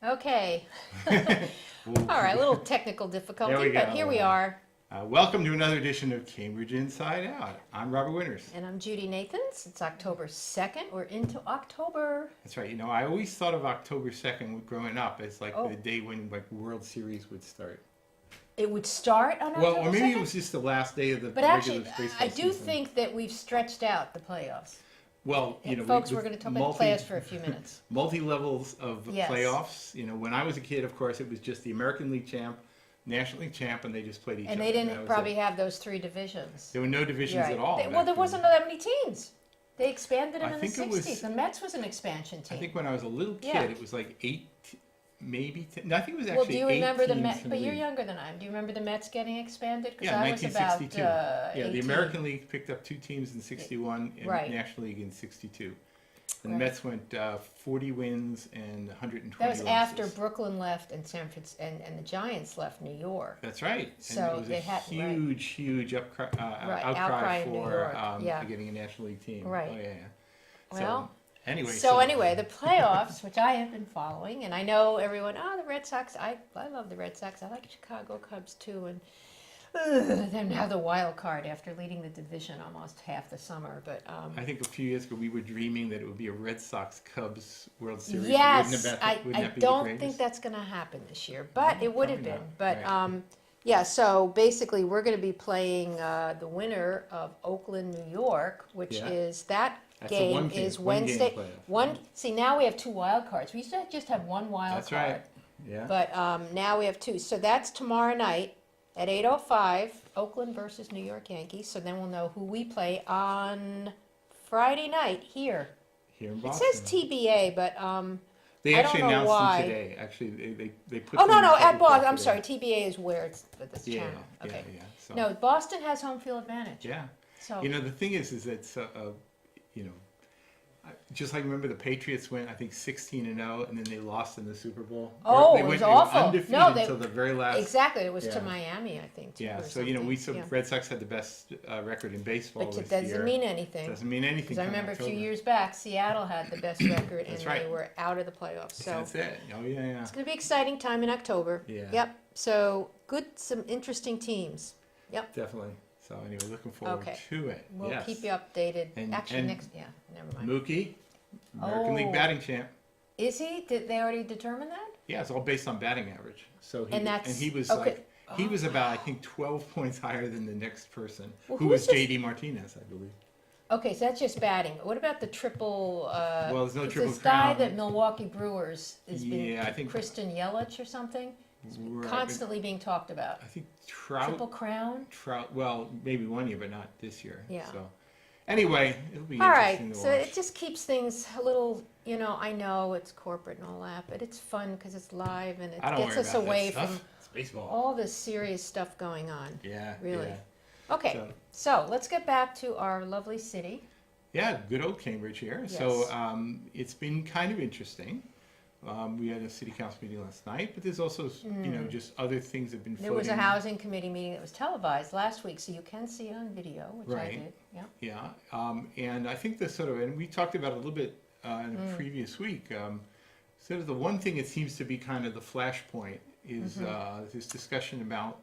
Okay. All right, a little technical There difficulty, we but go. here we are. Welcome to another edition of Cambridge Inside Out. I'm Robert Winters. And I'm Judy Nathans. It's October 2nd. We're into October. That's right. I always thought of October 2nd growing up as like Oh, the day when like World Series would start. it would start on Well, October or maybe 2nd? it was just the last day of the But regular actually, baseball I do season. think that we've stretched out the playoffs. Well, Folks, we're with going to talk about the playoffs for a few minutes. multi levels of Yes. playoffs. When I was a kid, of course, it was just the American League champ, National League champ, and they just played each And other. they That didn't was probably it. have those three divisions. There were no divisions Right. at all. Well, back there then. wasn't that many teams. They expanded them I in the think it was- 60s. The Mets was an expansion team. I think when I was a little kid, Yeah. it was like 8, maybe 10. No, I think it was Well, actually do you 8 remember the teams Mets? in But the you're league. younger than I am. Do you remember the Mets getting expanded? Because Yeah, I was about 1962. Yeah, the 18. American League picked up 2 teams in 61 and Right. National League in 62. And Right. the Mets went 40 wins and 120 That was after losses. Brooklyn left and San Francisco and the Giants left New York. That's right. So and it was they a had- right. huge outcry outcry in New for York, yeah. getting a National League team. Right. Oh, yeah, yeah. Well, anyway. So anyway, the playoffs, which I have been following, and I know everyone. Oh, the Red Sox. I love the Red Sox. I like Chicago Cubs too, and then now the wild card after leading the division almost half the summer. But I think a few years ago we were dreaming that it would be a Red Sox Cubs World Series. yes, Wouldn't that I be the don't greatest? think that's going to happen this year, but No, it would have probably been. not. But Right. yeah, so basically we're going to be playing the winner of Oakland, New York, which Yeah. is that That's a game one game- is one game Wednesday. playoff. See, now we have 2 wild cards. We used to just have 1 wild That's card. right. Yeah. But now we have 2. So that's tomorrow night at 8:05, Oakland versus New York Yankees. So then we'll know who we play on Friday night here. Here in It Boston. says TBA, but They I actually don't know announced why. them today. Actually, they put. oh them no, in at the Boston. paper I'm today. sorry, TBA is where it's at this Yeah, channel. yeah, Okay. yeah. So, No, Boston has home field advantage. yeah. So The thing is that just like remember the Patriots went I think 16-0 and then they lost in the Super Bowl. Oh, they it was went, awful. They were undefeated No, they- until the very last. exactly, it was to Yeah. Miami, I think. Too, Yeah. or So something. Yeah. Red Sox had the best record in baseball Which this it doesn't year. mean anything. Doesn't mean anything. Because I come remember a few October. years back, Seattle had the best record, and That's they right. were out of the playoffs. So That's it. Oh yeah. it's going to be exciting time in October. Yeah. Yep. So some interesting teams. Yep. Definitely. So anyway, looking forward Okay. to it. We'll yes. keep you updated. And- Actually, and- next. Yeah. Never mind. Mookie, American League Oh. batting champ. Is he? Did they already determine that? Yeah, it's all based on batting average. So he And that's- he was okay. he was about I think 12 points higher than the next person, Well, who who was is this- JD Martinez, I believe. Okay, so that's just batting. What about the triple? Well, there's no it's triple this guy crown. that Milwaukee Brewers has been. Yeah, I think- Kristen Yelich or something. Right, Constantly being talked about. I think Trout. Triple crown. Well, maybe one year, but not this year. Yeah. So anyway, it'll be All interesting right, to so watch. it just keeps things a little, I know it's corporate and all that, but it's fun because it's live and it I don't gets worry us about away that stuff. from It's baseball. all this serious stuff going on. Yeah. Really. Yeah. Okay, So- so let's get back to our lovely city. Yeah, good old Cambridge here. Yes. So it's been kind of interesting. We had a city council meeting last night, but there's also, just other things that have been There floating. was a housing committee meeting that was televised last week, so you can see it on video, which I Right. did. Yeah. Yeah, and I think the sort of, and we talked about it a little bit in Mm. a previous week, sort of the one thing that seems to be kind of the flashpoint is Mm-hmm. this discussion about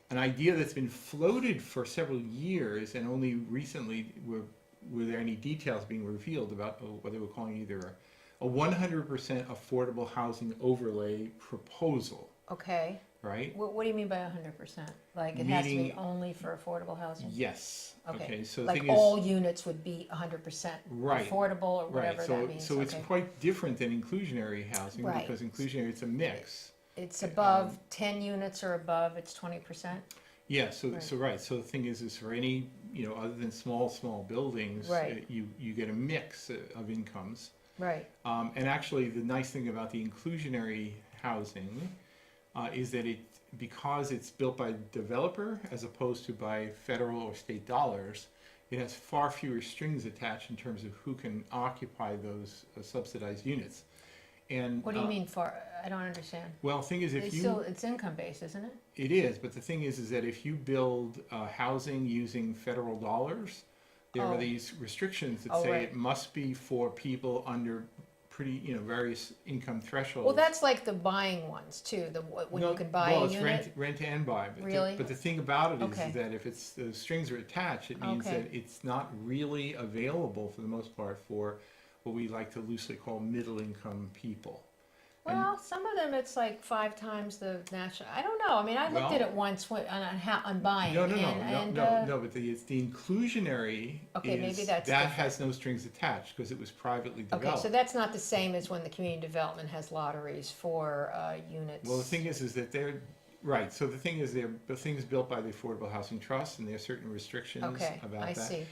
an idea that's been floated for several years and only recently were there any details being revealed about what they were calling either a 100% affordable housing overlay proposal, Okay. right? What do you mean by 100%? Like it has to be Meaning- only for affordable housing? Yes. Okay. So the Like thing all is, units would be 100% Right. affordable or right. whatever So that means. so it's Okay. quite different than inclusionary housing Right. because inclusionary it's a mix. It's above 10 units or above, it's 20%? Yeah. So Right. So the thing is for any other than small buildings, Right. you get a mix of incomes. Right. And actually, the nice thing about the inclusionary housing is that because it's built by developer as opposed to by federal or state dollars, it has far fewer strings attached in terms of who can occupy those subsidized units. And What do you mean for, I don't understand. well, the thing is, if It's income based, isn't it? it is, but the thing is that if you build housing using federal dollars, there Oh. are these restrictions that Oh, say right. it must be for people under pretty, various income thresholds. Well, that's like the buying ones too, when you can buy a unit. Well, it's rent and buy. But Really? but the thing about it is Okay. that if the strings are attached, it means Okay. that it's not really available for the most part for what we like to loosely call middle income people. Well, some of them it's like 5 times the national. I don't know. I mean, I looked at it once on buying. No, but it's the inclusionary. Okay, maybe is, that's that different. has no strings attached because it was privately developed. Okay, so that's not the same as when the community development has lotteries for units. Well, the thing is that they're right. So the thing is, the things built by the Affordable Housing Trust, and there are certain restrictions about I that. see.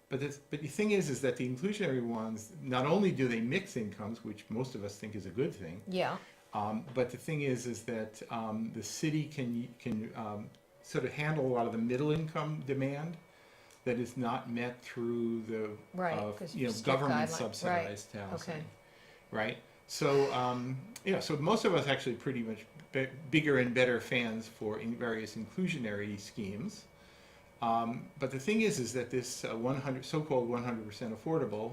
But the thing is that the inclusionary ones, not only do they mix incomes, which most of us think is a good thing. Yeah. But the thing is that the city can sort of handle a lot of the middle income demand that is not met through the government subsidized housing. Okay. Right. So so most of us actually pretty much bigger and better fans for various inclusionary schemes. But the thing is that this so-called 100% affordable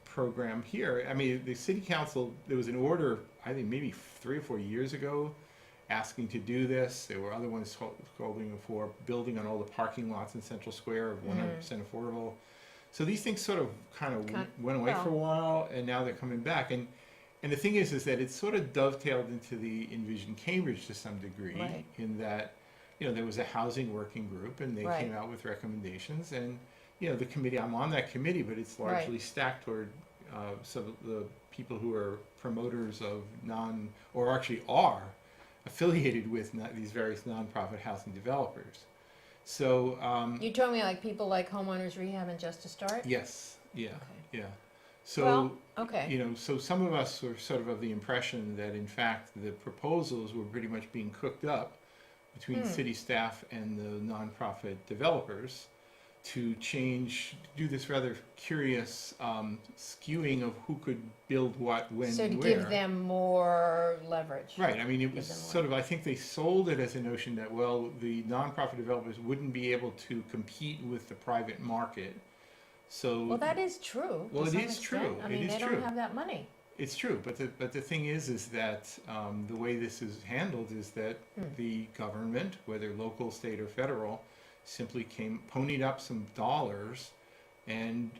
program here, I mean, the city council, there was an order, I think maybe 3 or 4 years ago, asking to do this. There were other ones calling for building on all the parking lots in Central Square of 100% affordable. So these things sort of kind of went away for a while, and now they're coming back. And the thing is that it's sort of dovetailed into the Envision Cambridge to some degree, in that there was a housing working group, and they came out with recommendations. And the committee, I'm on that committee, but it's largely stacked toward some of the people who are promoters of or actually are affiliated with these various nonprofit housing developers. So you told me like people like Homeowners Rehab and Just to Start. Yes, yeah, Okay. yeah. So okay. So some of us were sort of the impression that in fact the proposals were pretty much being cooked up between city staff and the nonprofit developers to do this rather curious skewing of who could build what, when, So to where. give them more leverage. Right. I mean, it was sort of, I think they sold it as a notion that, well, the nonprofit developers wouldn't be able to compete with the private market. So. Well, that is true. Well, it is true. I mean, it is they true. don't have that money. It's true, but the thing is that the way this is handled is that the government, whether local, state, or federal, simply ponied up some dollars and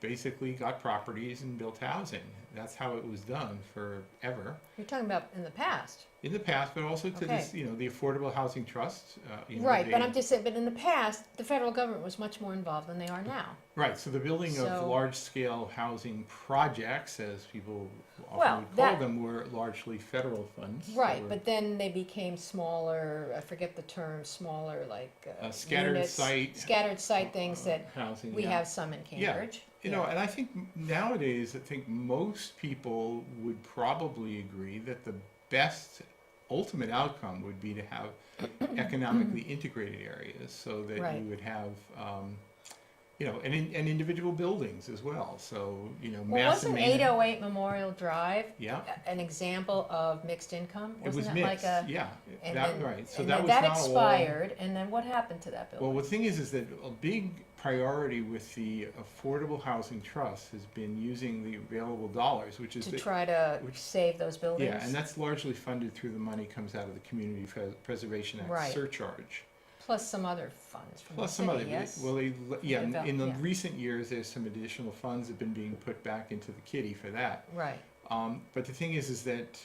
basically got properties and built housing. That's how it was done forever. You're talking about in the past. In the past, but also to this, the Affordable Housing Trust. Right, but I'm just saying, but in the past, the federal government was much more involved than they are now. Right, so the building of large-scale housing projects, as people often would call them, were largely federal funds. Right, but then they became smaller, I forget the term, smaller, like scattered site things that housing, we have some in Cambridge. And I think nowadays, most people would probably agree that the best ultimate outcome would be to have economically integrated areas, so that you would have and individual buildings as well. So wasn't 808 Memorial Drive Yeah. an example of mixed income? It was that mixed, like right. So and that then was that not expired, and then what happened to that building? Well, the thing is that a big priority with the Affordable Housing Trust has been using the available dollars, which is to try to save those buildings. Yeah, and that's largely funded through the money comes out of the Community Preservation Act surcharge. Plus some other funds from Plus the some city, other, yes? well, in the recent years, there's some additional funds that have been being put back into the kitty for that. Right. But the thing is that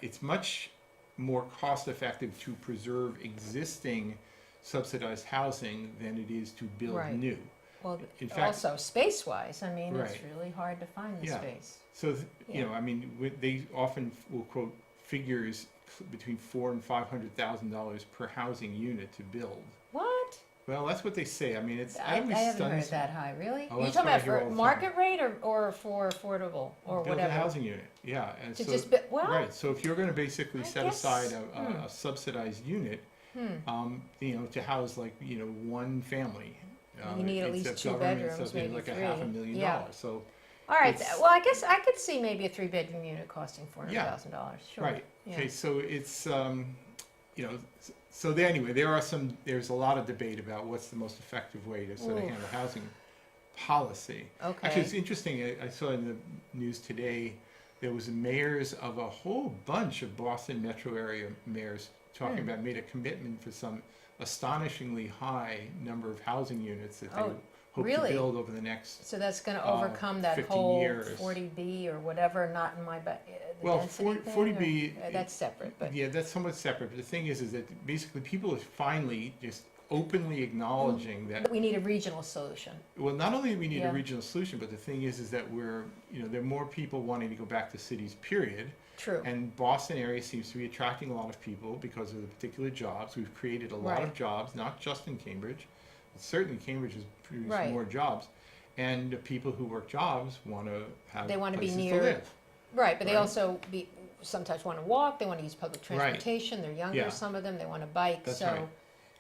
it's much more cost effective to preserve existing subsidized housing than it is to build new. Well, in fact, also space-wise, I mean, it's really hard to find the space. So I mean, they often will quote figures between $400,000 and $500,000 per housing unit to build. What? Well, that's what they say. I mean, it's I haven't heard that high. Really? Oh, Are you talking about for market rate or for affordable or build whatever? a housing unit, yeah. And to so, just right. So if you're going to basically set aside a subsidized unit, to house one family, you need at least 2 bedrooms, maybe like 3. $500,000. So. All right. Well, I guess I could see maybe a 3-bedroom unit costing $400,000. Sure. Right. Yeah. Okay. So it's So anyway, there's a lot of debate about what's the most effective way to sort of handle housing policy. Okay. Actually, it's interesting. I saw in the news today there was mayors of a whole bunch of Boston metro area mayors talking about made a commitment for some astonishingly high number of housing units that they Oh, hope really? to build over the next. So that's going to overcome that 15 whole years. 40B or whatever, not in my, the Well, density thing, 40B, or- that's separate, but. yeah, that's somewhat separate. But the thing is that basically people are finally just openly acknowledging that. We need a regional solution. Well, not only do we need Yeah. a regional solution, but the thing is that there are more people wanting to go back to cities, period. True. And Boston area seems to be attracting a lot of people because of the particular jobs. We've created a lot Right. of jobs, not just in Cambridge. Certainly Cambridge has produced Right. more jobs. And the people who work jobs want to have They want to be places near- to live. Right, but they Right. also sometimes want to walk, they want to use public transportation, they're younger, Yeah. some of them, they want to bike, That's so. right.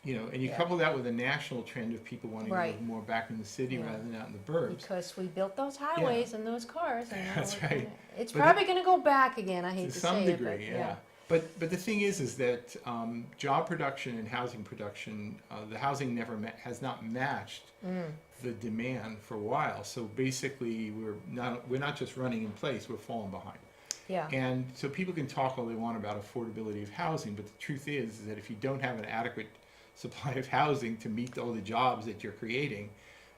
And you Yeah. couple that with a national trend of people wanting to Right. live more back in the city Yeah. rather than out in the burbs. Because we built those highways and those cars, and now That's we're right. gonna- It's But probably going to go back again, I hate To to some say it, but, degree, yeah. But the thing is that job production and housing production, the housing has not matched the demand for a while. So basically, we're not just running in place; we're falling behind. Yeah, And so people can talk all they want about affordability of housing, but the truth is that if you don't have an adequate supply of housing to meet all the jobs that you're creating,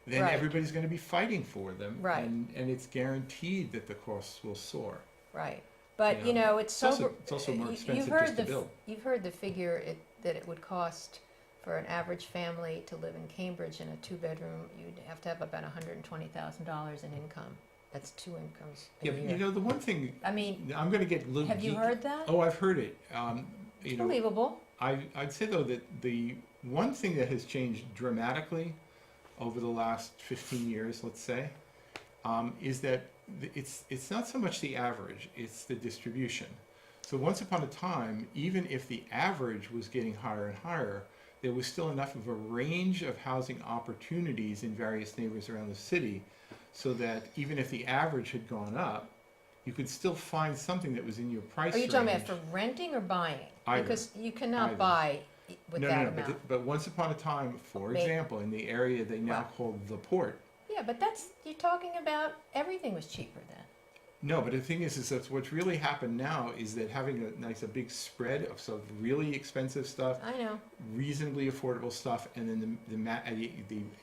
then Right. everybody's going to be fighting for them, Right. and it's guaranteed that the costs will soar. right. But, You know, it's It's so. also more you've expensive heard just to build. You've heard the figure that it would cost for an average family to live in Cambridge in a two-bedroom, you'd have to have about $120,000 in income. That's two incomes a Yeah, but year. the one thing I mean, I'm going to get a little have you geeky. heard that? Oh, I've heard it. It's believable. I'd say though that the one thing that has changed dramatically over the last 15 years, let's say, is that it's not so much the average, it's the distribution. So once upon a time, even if the average was getting higher and higher, there was still enough of a range of housing opportunities in various neighborhoods around the city, so that even if the average had gone up, you could still find something that was in your price Are you range. talking about for renting or buying? Either. Because you cannot Either. buy with that No, amount. but once upon a time, for Maybe. example, in the area they now Well. call the port. Yeah, but you're talking about everything was cheaper then. No, but the thing is that what's really happened now is that having a big spread of some really expensive stuff, I know. reasonably affordable stuff, and then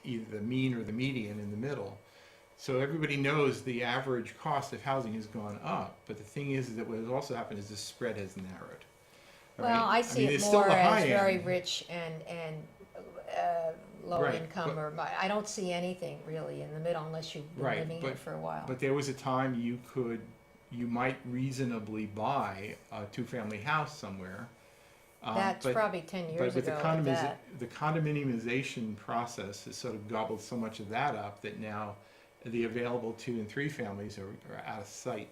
either the mean or the median in the middle. So everybody knows the average cost of housing has gone up, but the thing is that what has also happened is the spread has narrowed. Well, Right? I see there's it still more the as high very end. rich and low Right, income, but- I don't see anything really in the middle unless you've been Right, living here but- for a while. But there was a time you might reasonably buy a two-family house somewhere. That's but- probably 10 But years with ago. at that. the condominiumization process has sort of gobbled so much of that up that now the available 2 and 3 families are out of sight.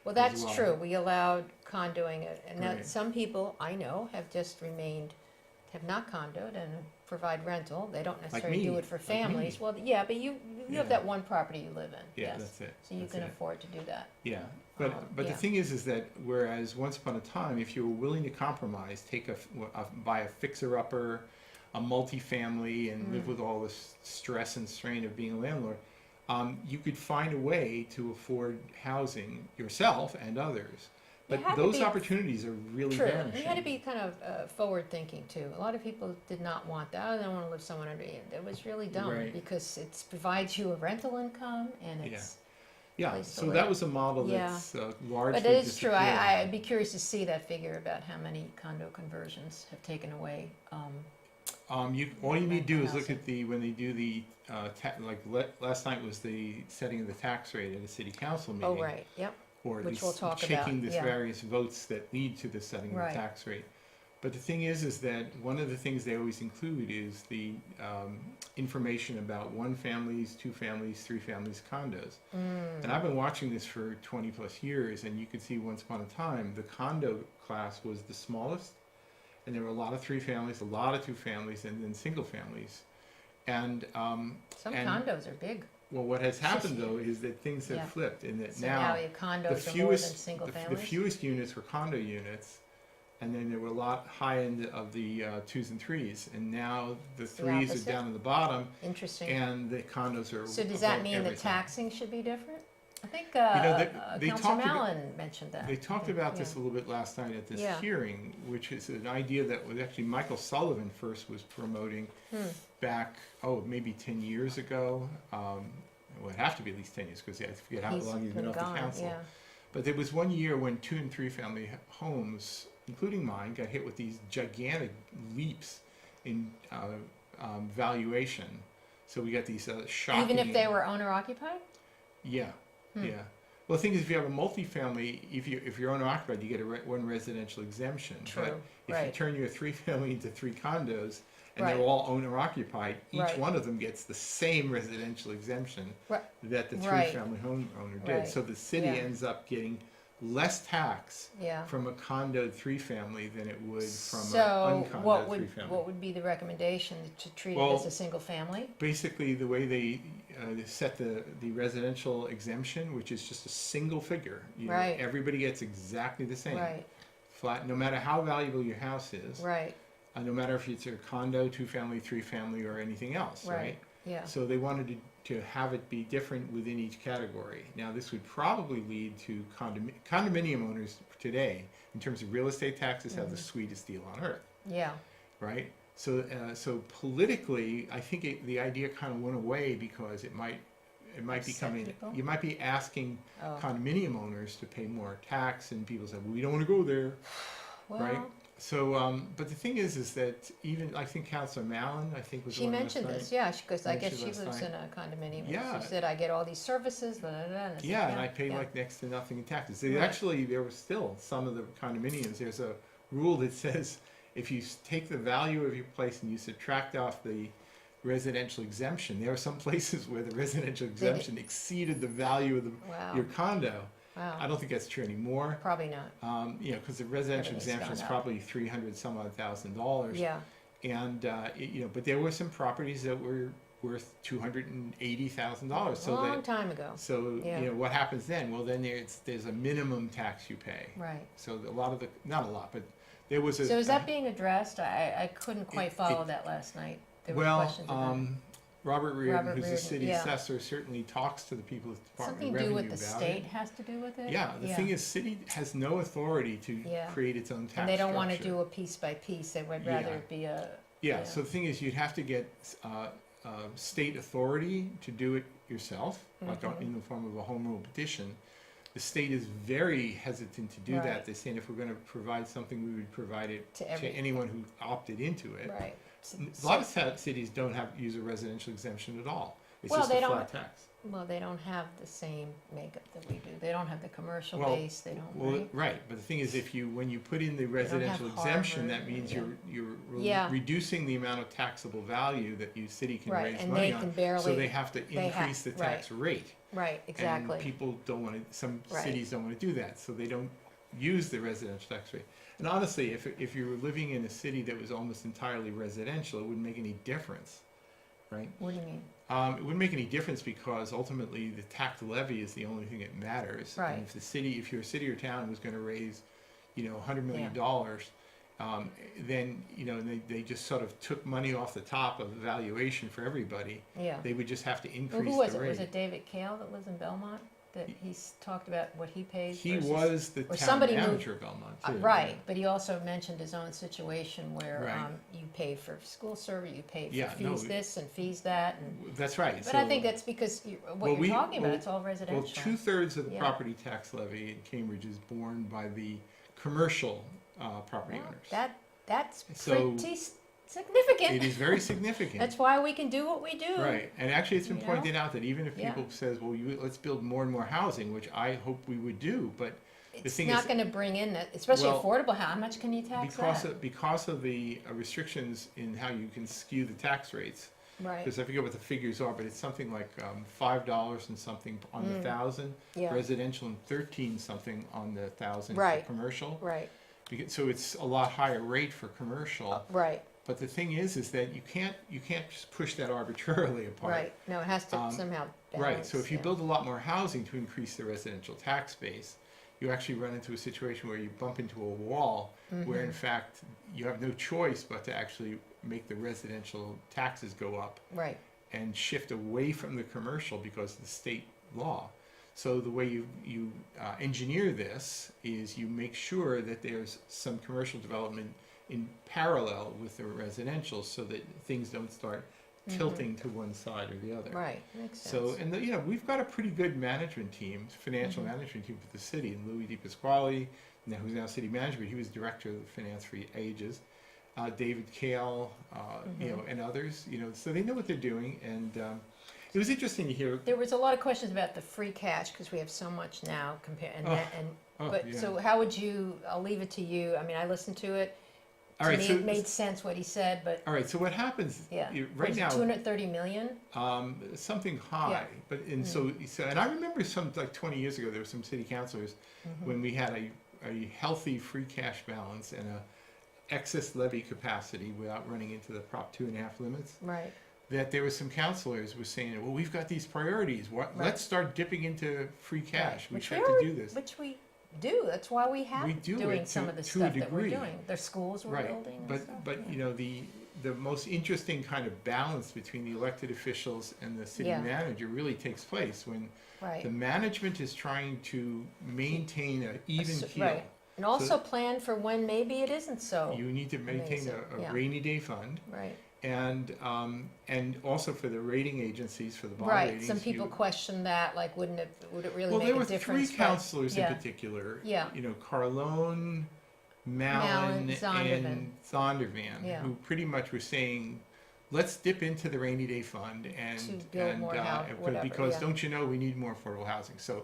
Well, as that's well. true. We allowed condoing it, and now Right. some people I know have just have not condoed and provide rental. They don't necessarily do me, it for like families. me. Well, yeah, but you Yeah. have that one property you live in. Yeah, yes. that's it. So you That's can it. afford to do that. Yeah, but Yeah. the thing is that whereas once upon a time, if you were willing to compromise, buy a fixer-upper, a multifamily, and live with all this stress and strain of being a landlord, you could find a way to afford housing yourself and others. You But had to those be- opportunities are really True. vanishing. You had to be kind of forward thinking too. A lot of people did not want that. I don't want to live somewhere under you. It was really dumb Right. because it provides you a rental income and it's. Yeah, place to so live. that was a model Yeah. that's largely But it is true. disappeared. I'd be curious to see that figure about how many condo conversions have taken away. All you need to do is look Housing. at when they do the last night was the setting of the tax rate at a city council meeting. Oh, right. Yep. Or at Which least we'll talk shaking about, the yeah. various votes that lead to the setting of Right. the tax rate. But the thing is that one of the things they always include is the information about 1 families, 2 families, 3 families condos. And I've been watching this for 20 plus years, and you could see once upon a time the condo class was the smallest, and there were a lot of 3 families, a lot of 2 families, and then single families. And Some and- condos are big. well, what has happened though is that things have Yeah. flipped, and that So now your the condos are more than fewest single the families. fewest units were condo units, and then there were a lot high end of the 2s and 3s, and now the the 3s are opposite? down at the bottom, Interesting. and the condos are So does that above mean the everything. taxing should be different? I think they Councilor talked about- Mallon mentioned that. They talked I think, about this yeah. a little bit last night at this Yeah. hearing, which is an idea that was actually Michael Sullivan first was promoting back, maybe 10 years ago. Well, it'd have to be at least 10 years because I forget how long he's been off the council. Yeah. But there was one year when 2 and 3 family homes, including mine, got hit with these gigantic leaps in valuation. So we got these shocking. Even if they were owner occupied? Yeah, yeah. Well, the thing is, if you have a multifamily, if you're owner occupied, you get one residential exemption. True, But if you right. turn your 3 family into 3 condos, and Right. they're all owner occupied, each Right. one of them gets the same residential exemption Right. that the 3 Right. family homeowner did. Right. So the city Yeah. ends up getting less tax Yeah. from a condoed 3 family than it would from So an what uncondoed 3 would, family. what would be the recommendation, to treat it Well, as a single family? Basically, the way they set the residential exemption, which is just a single figure. Right. Everybody gets exactly the same. Right, Flat, no matter how valuable your house is, right, no matter if it's a condo, 2 family, 3 family, or anything else, right? right, yeah. So they wanted to have it be different within each category. Now, this would probably lead to condominium owners today, in terms of real estate taxes, have the sweetest deal on earth, Yeah, right? So politically, I think the idea kind of went away because it might be Upset coming. people? You might be asking oh, condominium owners to pay more tax, and people say, "Well, we don't want to go there," right? well, So, but the thing is that even I think Councilor Mallon, I think was the she one last mentioned night. this, yeah, because I guess mentioned she last lives night. in a condominium. and Yeah. She said, I get all these services, blah, blah, blah. And I said, Yeah, and I pay yeah. like next to nothing in taxes. Right. Actually, there was still some of the condominiums. There's a rule that says if you take the value of your place and you subtract off the residential exemption, there are some places where the residential exemption exceeded the value of Wow, your condo. I wow, don't think that's true anymore. probably not, Because the residential Everything's exemption is gone up. probably $300,000. yeah, And but there were some properties that were worth $280,000. a long time ago, So Yeah. what happens then? Well, then there's a minimum tax you pay. right. So a lot of not a lot, but there was a. So is that being addressed? I couldn't quite follow that last night. There were well, questions about it. Robert Reardon, Robert who's the Reardon, city yeah. assessor, certainly talks to the people at the Department Something of to do Revenue with the about state it. has to do with it? Yeah, the thing is, city has no authority to Yeah. create its own tax And they don't want to structure. do a piece by piece, they would rather Yeah. it be a, Yeah, Yeah. so the thing is, you'd have to get state authority to do it yourself, like Mhm. in the form of a home rule petition. The state is very hesitant to do Right. that. They're saying if we're going to provide something, we would provide it To to every- anyone who opted into it. right. A lot of cities don't use a residential exemption at all. It's Well, just they a don't- flat tax. Well, they don't have the same makeup that we do. They don't have the commercial Well, base, they don't, Well, right? right, but the thing is, when you put in the don't have residential exemption, that Harvard, means yeah. you're Yeah. reducing the amount of taxable value that you city can Right, raise and money they on. can barely. So they have to they ha- increase the tax rate. Right, exactly. And people don't want to, some Right. cities don't want to do that, so they don't use the residential tax rate. And honestly, if you were living in a city that was almost entirely residential, it wouldn't make any difference, right? What do you mean? It wouldn't make any difference because ultimately the tax levy is the only thing that matters. Right. And if your city or town was going to raise, $100 million, then they just sort of took money off the top of the valuation for everybody. Yeah. They would just have to Well, increase who was the it? rate. Was it David Kale that lives in Belmont? That he's talked about what he pays He versus- was the or town somebody manager of Belmont too. Right, but he also mentioned his own situation where Right. you pay for school service, you pay for Yeah, no, fees this and fees that, and That's right. but I think that's because what Well, you're talking about, well- it's all Well, residential. 2/3 of the Yeah. property tax levy in Cambridge is borne by the commercial property Well, owners. that's So- pretty significant. It is very significant. That's why we can do what we do. Right, and actually it's been You pointed out that even if Yeah. people says, well, let's build more and more housing, which I hope we would do, but It's thing not is- going to bring in that, especially Well, affordable. How much can you tax that? because of the restrictions in how you can skew the tax rates, Right. because I forget what the figures are, but it's something like $5 and something on the 1,000 Yeah. residential and 13 something on the 1,000 Right. for commercial. Right. So it's a lot higher rate for commercial. Right. But the thing is that you can't just push that arbitrarily apart. Right. No, it has to somehow balance. Right. So if you yeah. build a lot more housing to increase the residential tax base, you actually run into a situation where you bump into a wall, where in fact you have no choice but to actually make the residential taxes go up Right. and shift away from the commercial because of the state law. So the way you engineer this is you make sure that there's some commercial development in parallel with the residential, so that things don't start tilting to one side or the other. Right, makes sense. So, and we've got a pretty good management team, financial management team for the city. And Louis DiPasquale, who's now city manager, but he was director of finance for ages. David Kale, and others. So they know what they're doing. And it was interesting to hear. There was a lot of questions about the free cash because we have so much now Yeah. So how would you? I'll leave it to you. I mean, I listened to it. All right, me, so it made sense what he said, but all right. So what happens? yeah, Right now, 230 million. something high, but so and I remember some like 20 years ago there were some city councilors when we had a healthy free cash balance and a excess levy capacity without running into the Prop 2.5 limits. Right. That there were some councilors were saying, well, we've got these priorities. Let's start dipping into free cash. Right. We have to do this. Which we do. That's why we have doing some of the stuff that we're doing. There's schools we're building. And stuff. But the most interesting kind of balance between the elected officials and the city manager really takes place when the management is trying to maintain an even keel. Right. And also plan for when maybe it isn't so. You need to maintain a rainy day fund. Right. And also for the rating agencies, for the bond right. ratings. Some people question that, like, would it really make a difference? Well, there were three councilors in particular. Yeah. Carlone, Mallon, and Zondervan, who pretty much were saying, let's dip into the rainy day fund and build more because don't you know we need more affordable housing? So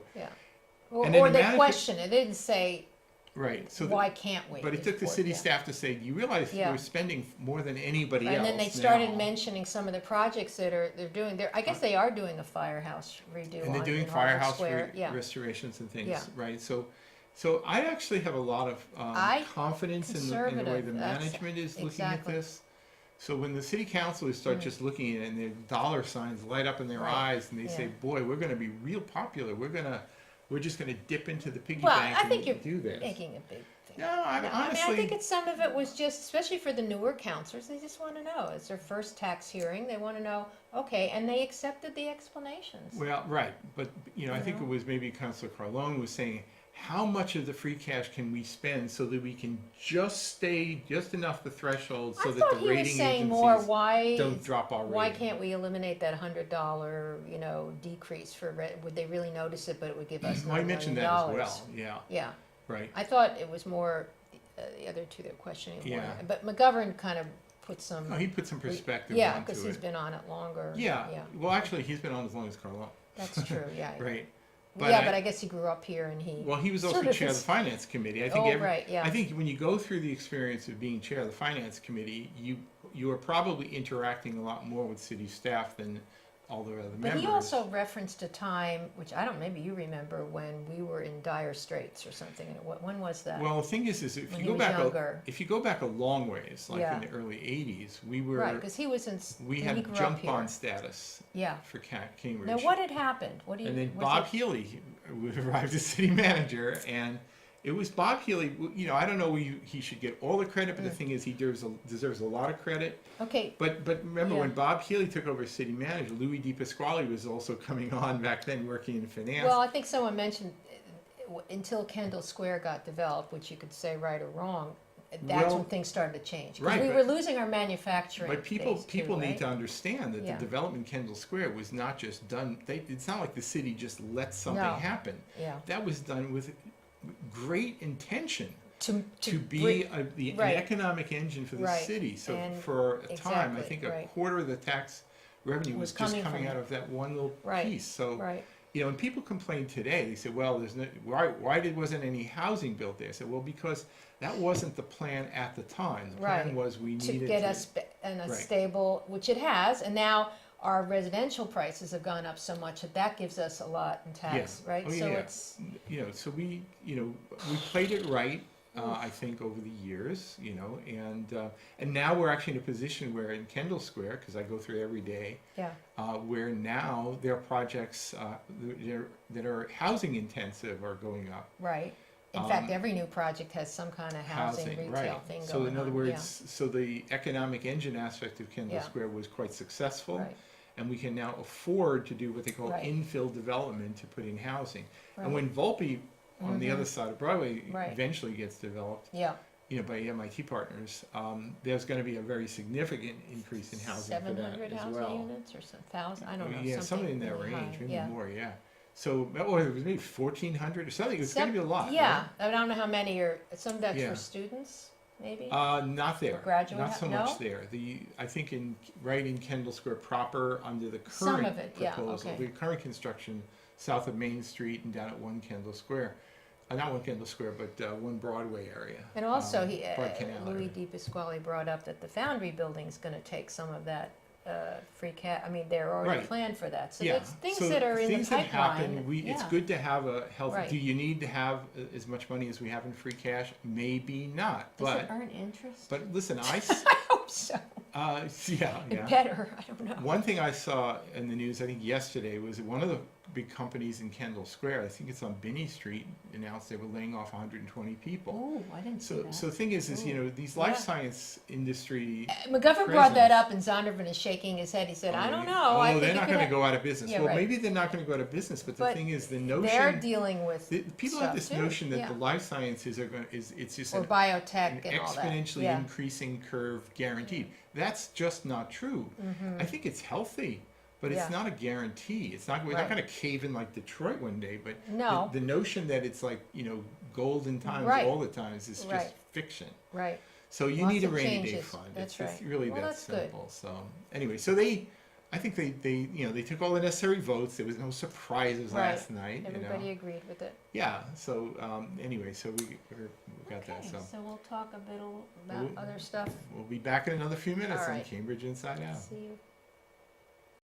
or they question it. They didn't say. Right. So why can't we? But it took the city staff to say, you realize we're spending more than anybody else. And then they started mentioning some of the projects that they're doing. I guess they are doing a firehouse redo. And they're doing firehouse restorations and things, right? So I actually have a lot of confidence in the way the management is looking at this. So when the city councilors start just looking at it and their dollar signs light up in their eyes and they say, boy, we're going to be real popular. We're just going to dip into the piggy bank I think and do this. Making a big thing. No, honestly. I think some of it was just, especially for the newer counselors, they just want to know. It's their first tax hearing. They want to know, okay, and they accepted the explanations. Well, right. But, I think it was maybe Councilor Carlone was saying, how much of the free cash can we spend so that we can just stay just enough the threshold so that the rating agencies don't drop our rating? Why can't we eliminate that $100, decrease for would they really notice it, but it would give us $9 million? I mentioned that as well. Yeah. Yeah. Right. I thought it was more the other two they're questioning. Yeah. But McGovern kind of put some. Oh, he put some perspective. Yeah, because he's been on it longer. Yeah. Well, actually, he's been on as long as Carlone. That's true. Yeah. Right. But I guess he grew up here and he. Well, he was also chair of the finance committee. I think I think when you go through the experience of being chair of the finance committee, you are probably interacting a lot more with city staff than all the other members. But he also referenced a time, which maybe you remember, when we were in dire straits or something. When was that? Well, the thing is if you go back a long ways, like in the early '80s, we were right because he was in. We had jump bond status. Yeah. For Cambridge. Now, what had happened? And then Bob Healy arrived as city manager, and it was Bob Healy. I don't know. He should get all the credit, but the thing is, he deserves a lot of credit. Okay. But remember when Bob Healy took over as city manager, Louis DiPasquale was also coming on back then, working in finance. Well, I think someone mentioned until Kendall Square got developed, which you could say right or wrong. That's when things started to change. Because we were losing our manufacturing. But people need to understand that the development Kendall Square was not just done. It's not like the city just let something happen. Yeah. That was done with great intention to be an economic engine for the city. So for a time, I think a quarter of the tax revenue was just coming out of that one little piece. So and people complain today. They say, "Well, why wasn't any housing built there?" I said, "Well, because that wasn't the plan at the time. The plan was we needed to get us in a stable, which it has, and now." Our residential prices have gone up so much that gives us a lot in tax, right? Oh, so it's so we played it right. I think over the years, and now we're actually in a position where in Kendall Square, because I go through every day, where now there are projects that are housing intensive are going up. Right. In fact, every new project has some kind of housing, retail right. thing going on. So in other words, so the economic engine aspect of Kendall Yeah. Square was quite successful. Right. And we can now afford to do what they call Right. infill development to put in housing. Right. And when Volpe on the other side of Broadway Right. eventually gets developed, Yeah, by MIT partners, there's going to be a very significant increase in housing for that 700 as housing well. units or some 1,000, I don't know, Yeah, something in that really range, high. maybe Yeah. more. Yeah. So or it was maybe 1,400 or something. It's going to be a lot. Yeah, I don't know how many are, some of that's Yeah. for students, maybe? Not there. graduate Not so no? much there. I think right in Kendall Square proper under the Some current of it, yeah, proposal, okay. the current construction south of Main Street and down at 1 Kendall Square. Not 1 Kendall Square, but 1 Broadway area. And also, Broad Canal Louis area. Di Pasquale brought up that the Foundry building's gonna take some of that free cash, I mean, they're already Right. planned for that. So Yeah, there's things so that are in the things that happen, pipeline. it's Yeah. good to have a healthy, Right. do you need to have as much money as we have in free cash? Maybe not, Does it but, earn interest? but listen, I hope so. yeah. It better, I don't know. One thing I saw in the news, I think yesterday, was one of the big companies in Kendall Square, I think it's on Binney Street, announced they were laying off 120 people. Oh, I didn't see that. So the thing is, these life science industry. McGovern brought that presidents- up, and Zondervan is shaking his head. He said, "I don't know. I think they're you not could going to go out of business. Yeah, Well, right. maybe they're not going to go out of business, but the But thing is, the They're notion. dealing with People stuff have this too, notion that yeah. the life sciences it's just or an biotech and all that. exponentially Yeah. increasing curve guaranteed. That's just not true. I think it's healthy, but Mm-hmm. Yeah. it's not a guarantee. We're not Right. going to cave in like Detroit one day, but No. the notion that it's like, golden times Right. all the times is just Right. fiction. Right. So you Lots need a of rainy day changes. fund. That's It's right. really Well, that that's good. simple. So anyway, I think they took all the necessary votes. There was no surprises Right. last night. Everybody agreed with it. Yeah. So anyway, so we got that. Okay, So we'll talk a bit about We'll- other stuff. we'll be back in another few minutes All on right. Cambridge Inside Out. See you.